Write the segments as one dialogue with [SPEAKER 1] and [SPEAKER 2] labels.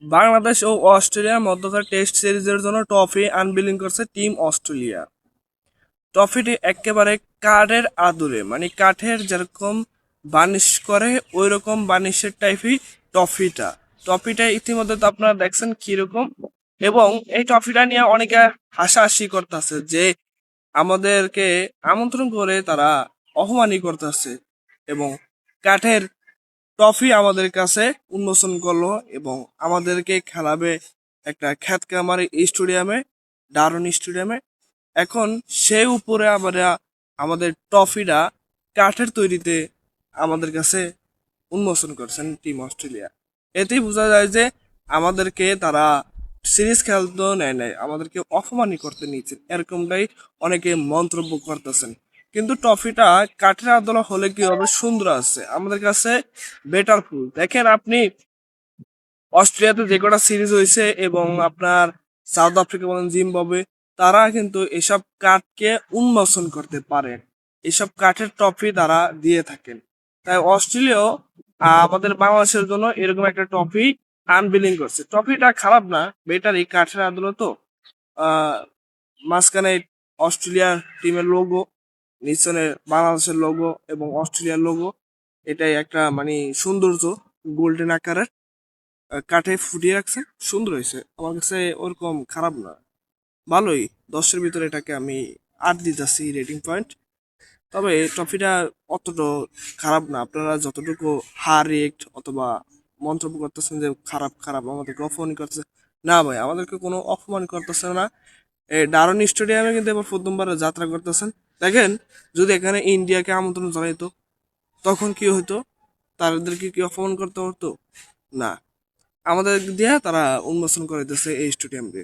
[SPEAKER 1] বাংলাদেশ ও অস্ট্রেলিয়ার মধ্যকার টেস্ট সিরিজের জন্য ট্রফি আনভিলিং করছে টিম অস্ট্রেলিয়া। ট্রফিটি একেবারে কাঠের আদলে, মানে কাঠের যেরকম বার্নিশ করে ওই রকম বার্নিশের টাইপই ট্রফিটা। ট্রফিটা ইতিমধ্যে তো আপনারা দেখছেন কিরকম, এবং এই ট্রফিটা নিয়ে অনেকে হাসাহাসি করতেছে যে আমাদেরকে আমন্ত্রণ করে তারা অপমানই করতেছে, এবং কাঠের ট্রফি আমাদের কাছে উন্মোচন করলো এবং আমাদেরকে খেলাবে একটা খ্যাতকামারি স্টেডিয়ামে, ডারন স্টেডিয়ামে। এখন সে উপরে আমরা আমাদের ট্রফিটা কাঠের তৈরিতে আমাদের কাছে উন্মোচন করছেন টিম অস্ট্রেলিয়া। এতেই বোঝা যায় যে আমাদেরকে তারা সিরিজ খেলতেও নেয় নাই, আমাদেরকে অপমানই করতে নিয়েছে, এরকমটাই অনেকে মন্তব্য করতেছেন। কিন্তু ট্রফিটা কাঠের আদলে হলে কি হবে, সুন্দর আছে আমাদের কাছে, বেটার ফুল। দেখেন আপনি অস্ট্রেলিয়াতে যে কটা সিরিজ হয়েছে এবং আপনার সাউথ আফ্রিকা বলেন, জিম্বাবুয়ে, তারা কিন্তু এসব কাঠকে উন্মোচন করতে পারে, এসব কাঠের ট্রফি তারা দিয়ে থাকেন। তাই অস্ট্রেলিয়াও আমাদের বাংলাদেশের জন্য এরকম একটা ট্রফি আনবিলিং করছে। ট্রফিটা খারাপ না, বেটারই, কাঠের আদলে তো। আহ, মাঝখানে অস্ট্রেলিয়ার টিমের লোগো, নিচনে বাংলাদেশের লোগো এবং অস্ট্রেলিয়ার লোগো, এটাই একটা মানে সৌন্দর্য, গোল্ডেন আকারের কাঠে ফুটিয়ে রাখছে, সুন্দর হয়েছে। আমার কাছে ওরকম খারাপ না, ভালোই। 10-এর ভিতরে এটাকে আমি 8 দিতেছি রেটিং পয়েন্ট। তবে ট্রফিটা অতটা খারাপ না, আপনারা যতটুকু রিয়েক্ট অথবা মন্তব্য করতেছেন যে খারাপ খারাপ আমাদেরকে অপমান করতেছে, না ভাই, আমাদেরকে কোনো অপমান করতেছে না। এই ডারন স্টেডিয়ামে কিন্তু এবার প্রথমবার যাত্রা করতেছেন। দেখেন, যদি এখানে ইন্ডিয়াকে আমন্ত্রণ জানাইতো তখন কি হতো, তাদেরকে কি অপমান করতে হতো? না, আমাদের দিয়ে তারা উন্মোচন করে দিতেছে এই স্টেডিয়ামকে।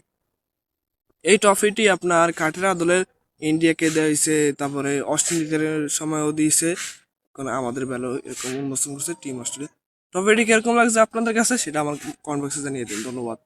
[SPEAKER 1] এই ট্রফিটি আপনার কাঠের আদলের ইন্ডিয়াকে দেওয়া হয়েছে, তারপরে অস্ট্রেলিয়ার সময়ও দিয়েছে, কারণ আমাদের বেলা এরকম উন্মোচন করছে টিম অস্ট্রেলিয়া। ট্রফিটি কিরকম লাগছে আপনাদের কাছে সেটা আমার কমেন্ট বক্সে জানিয়ে দিন। ধন্যবাদ।